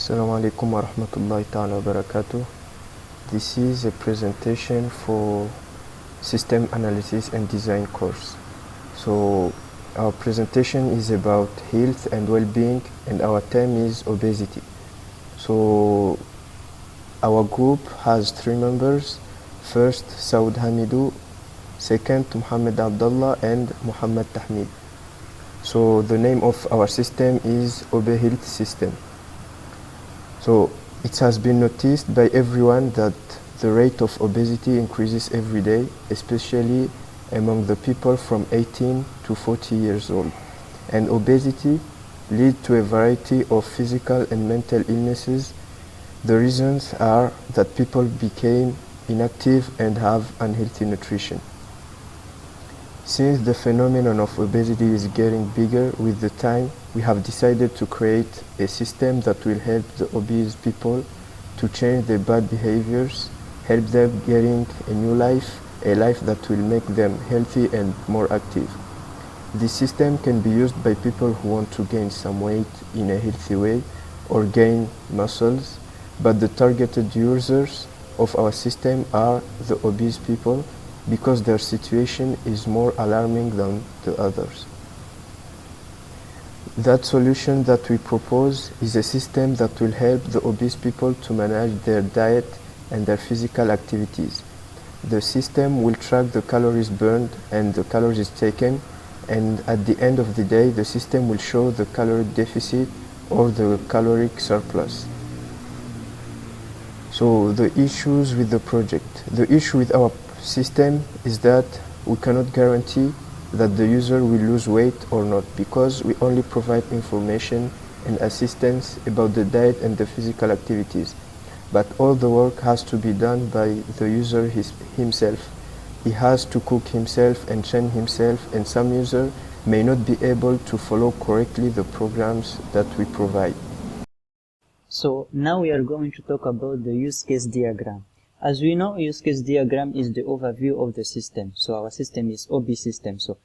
Assalamu alaikum wa rahmatullahi ta'ala wa barakatuh. This is a presentation for System Analysis and Design course. So our presentation is about health and well-being, and our theme is obesity. So our group has 3 members. First, Saoud Hamidou. Second, Mohamed Abdallah and Mohamed Tahmid. So the name of our system is ObeHealth System. So it has been noticed by everyone that the rate of obesity increases every day, especially among the people from 18 to 40 years old. And obesity leads to a variety of physical and mental illnesses. The reasons are that people became inactive and have unhealthy nutrition. Since the phenomenon of obesity is getting bigger with the time, we have decided to create a system that will help the obese people to change their bad behaviors, help them getting a new life, a life that will make them healthy and more active. This system can be used by people who want to gain some weight in a healthy way or gain muscles, but the targeted users of our system are the obese people, because their situation is more alarming than the others. That solution that we propose is a system that will help the obese people to manage their diet and their physical activities. The system will track the calories burned and the calories taken, and at the end of the day, the system will show the caloric deficit or the caloric surplus. So the issues with the project. The issue with our system is that we cannot guarantee that the user will lose weight or not, because we only provide information and assistance about the diet and the physical activities. But all the work has to be done by the user himself. He has to cook himself and train himself, and some user may not be able to follow correctly the programs that we provide. So now we are going to talk about the use case diagram. As we know, use case diagram is the overview of the system. So our system is OB system. So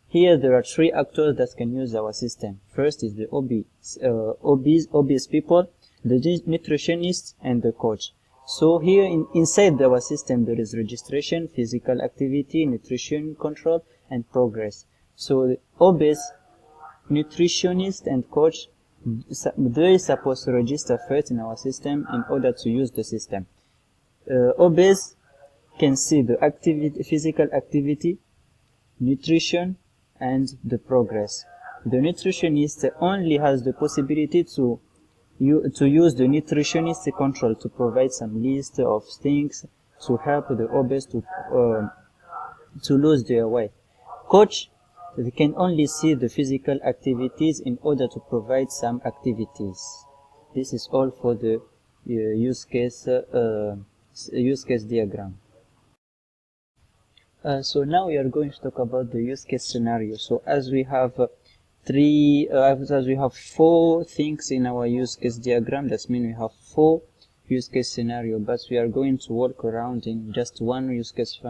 here there are 3 actors that can use our system. First is the obese people, the nutritionist, and the coach. So here inside our system there is registration, physical activity, nutrition control, and progress. So the obese, nutritionist, and coach, they are supposed to register first in our system in order to use the system. Obese can see the physical activity, nutrition, and the progress. The nutritionist only has the possibility to use the nutritionist control to provide some list of things to help the obese to lose their weight. Coach, they can only see the physical activities in order to provide some activities. This is all for the use case diagram. So now we are going to talk about the use case scenario. So as we have 4 things in our use case diagram, that means we have 4 use case scenario, but we are going to work around in just one use case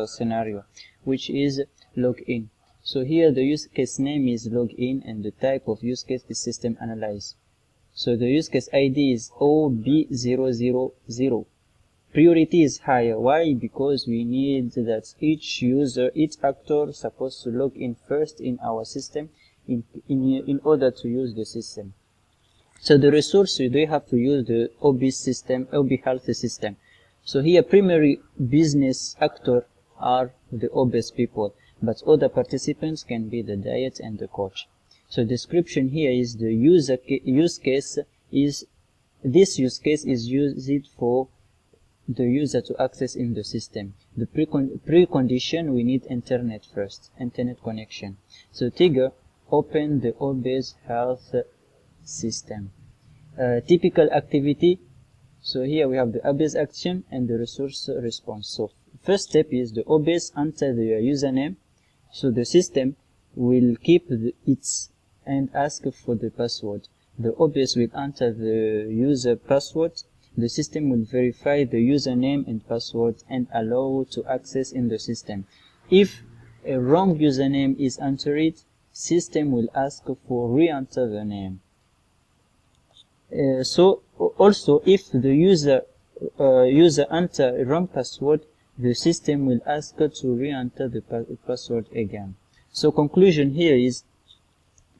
scenario, which is login. So here the use case name is login, and the type of use case is system analyze. So the use case ID is OB000. Priority is higher. Why? Because we need that each actor supposed to log in first in our system in order to use the system. So the resource, they have to use the ObeHealth System. So here primary business actor are the obese people, but other participants can be the diet and the coach. So description here is the use case is used for the user to access in the system. The precondition, we need internet first, internet connection. So Tiger open the ObeHealth System. Typical activity. So here we have the obese action and the resource response. So first step is the obese enter their username. So the system will keep its and ask for the password. The obese will enter the user password. The system will verify the username and password and allow to access in the system. If a wrong username is entered, system will ask for re-enter the name. Also, if the user enter a wrong password, the system will ask her to re-enter the password again. So conclusion here is,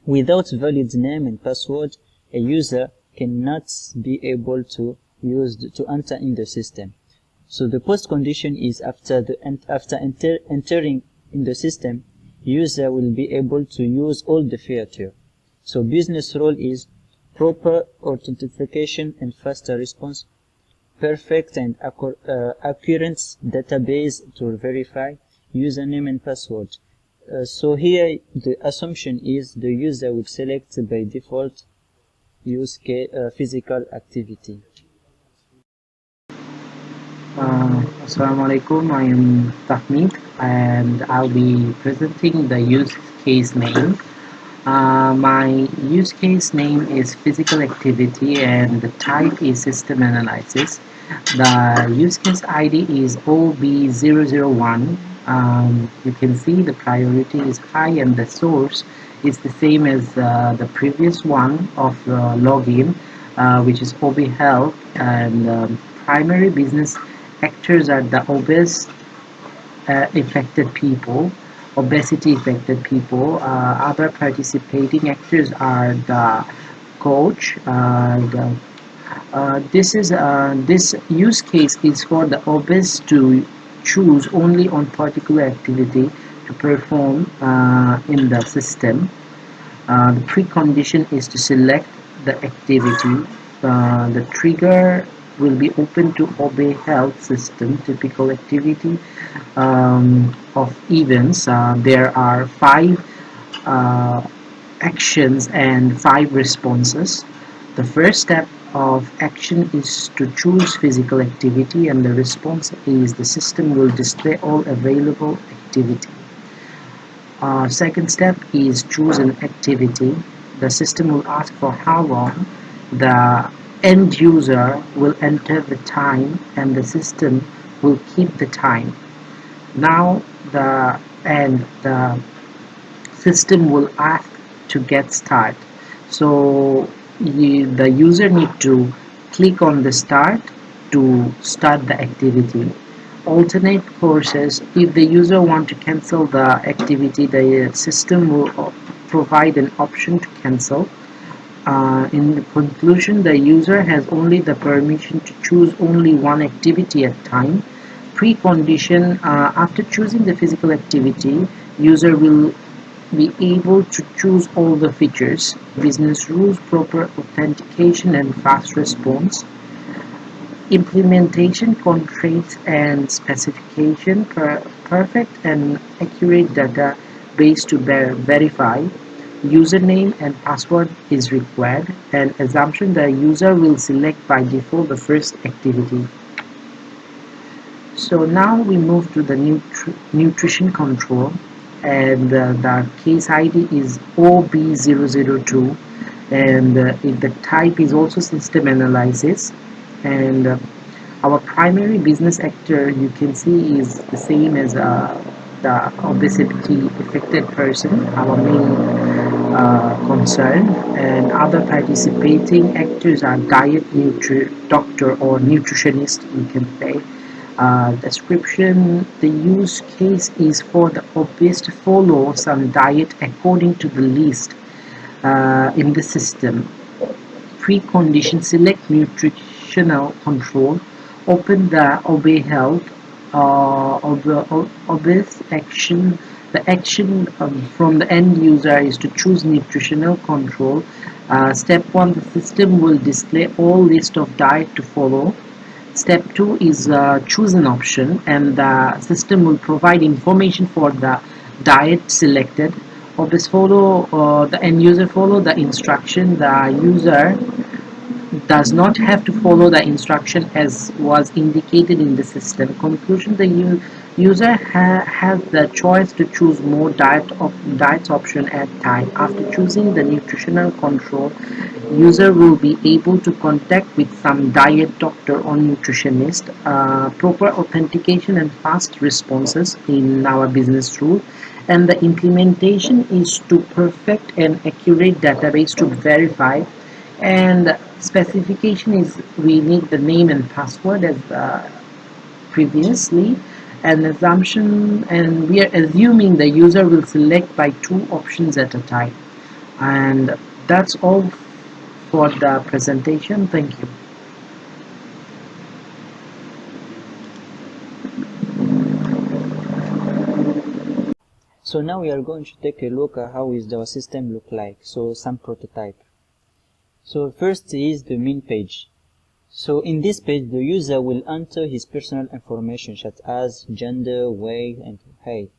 without valid name and password, a user cannot be able to enter in the system. So the post condition is after entering in the system, user will be able to use all the features. So business rule is proper authentication and faster response, perfect and accurate database to verify username and password. So here the assumption is the user would select by default use case physical activity. Assalamualaikum, I am Tahmid and I'll be presenting the use case name. My use case name is physical activity and the type is system analysis. The use case ID is OB001. You can see the priority is high and the source is the same as the previous one of login, which is ObeHealth, and primary business actors are the obese affected people, obesity affected people. Other participating actors are the coach. This use case is for the obese to choose only on particular activity to perform in the system. The precondition is to select the activity. The trigger will be open to ObeHealth System. Typical activity of events. There are 5 actions and 5 responses. The first step of action is to choose physical activity, and the response is the system will display all available activity. Second step is choose an activity. The system will ask for how long. The end user will enter the time and the system will keep the time. Now the system will ask to get start. So the user need to click on the start to start the activity. Alternate courses. If the user want to cancel the activity, the system will provide an option to cancel. In the conclusion, the user has only the permission to choose only one activity at a time. Precondition. After choosing the physical activity, user will be able to choose all the features: business rules, proper authentication and fast response. Implementation, contracts and specification, perfect and accurate data base to verify. Username and password is required, and assumption the user will select by default the first activity. So now we move to the nutrition control, and the case ID is OB002, and the type is also system analysis. And our primary business actor, you can see, is the same as the obesity affected person, our main concern. And other participating actors are diet doctor or nutritionist, you can say. Description: the use case is for the obese to follow some diet according to the list in the system. Precondition: select nutritional control, open the ObeHealth obese action. The action from the end user is to choose nutritional control. Step 1, the system will display all list of diet to follow. Step 2 is choose an option, and the system will provide information for the diet selected. Obese follow, the end user follow the instruction. The user does not have to follow the instruction as was indicated in the system. Conclusion: the user has the choice to choose more diets option at time. After choosing the nutritional control, user will be able to contact with some diet doctor or nutritionist. Proper authentication and fast responses in our business rule, and the implementation is to perfect an accurate database to verify. And Specification is we need the name and password as previously, and assumption, and we are assuming the user will select by 2 options at a time. And that's all for the presentation. Thank you. So now we are going to take a look at how is our system look like. So some prototype. So first is the main page. So in this page, the user will enter his personal information such as gender, weight, and height.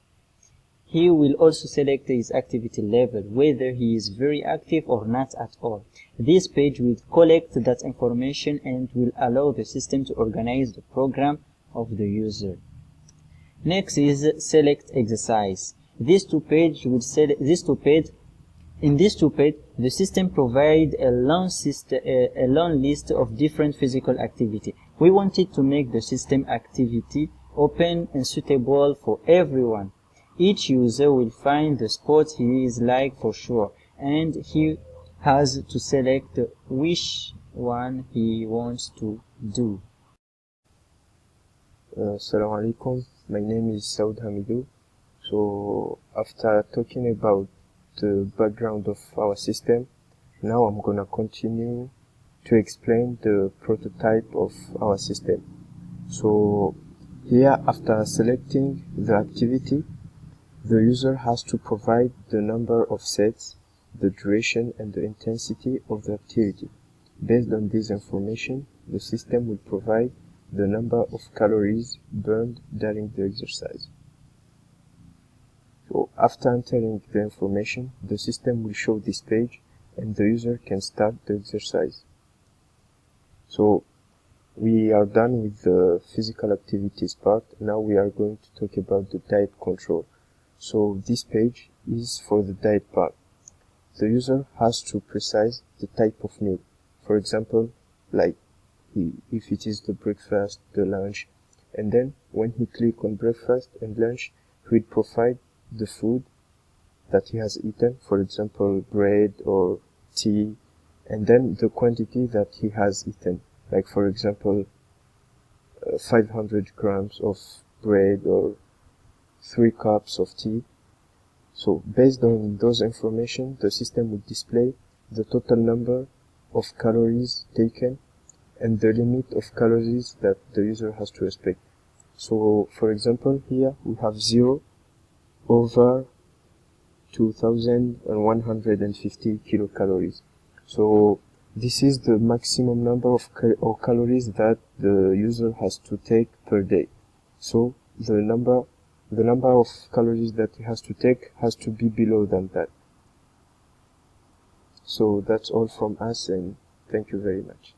He will also select his activity level, whether he is very active or not at all. This page will collect that information and will allow the system to organize the program of the user. Next is select exercise. In these two pages, the system provides a long list of different physical activity. We wanted to make the system activity open and suitable for everyone. Each user will find the sport he is like for sure, and he has to select which one he wants to do. Assalamu alaikum. My name is Saoud Hamidou. So after talking about the background of our system, now I'm gonna continue to explain the prototype of our system. So here, after selecting the activity, the user has to provide the number of sets, the duration and the intensity of the activity. Based on this information, the system will provide the number of calories burned during the exercise. So after entering the information, the system will show this page and the user can start the exercise. So we are done with the physical activities part. Now we are going to talk about the diet control. So this page is for the diet part. The user has to precise the type of meal. For example, like if it is the breakfast, the lunch, and then when he clicks on breakfast and lunch, he will provide the food that he has eaten, for example, bread or tea, and then the quantity that he has eaten, like for example, 500 grams of bread or 3 cups of tea. So based on those information, the system will display the total number of calories taken and the limit of calories that the user has to respect. So for example, here we have 0 over 2150 kilocalories. So this is the maximum number of calories that the user has to take per day. So the number of calories that he has to take has to be below than that. So that's all from us, and thank you very much.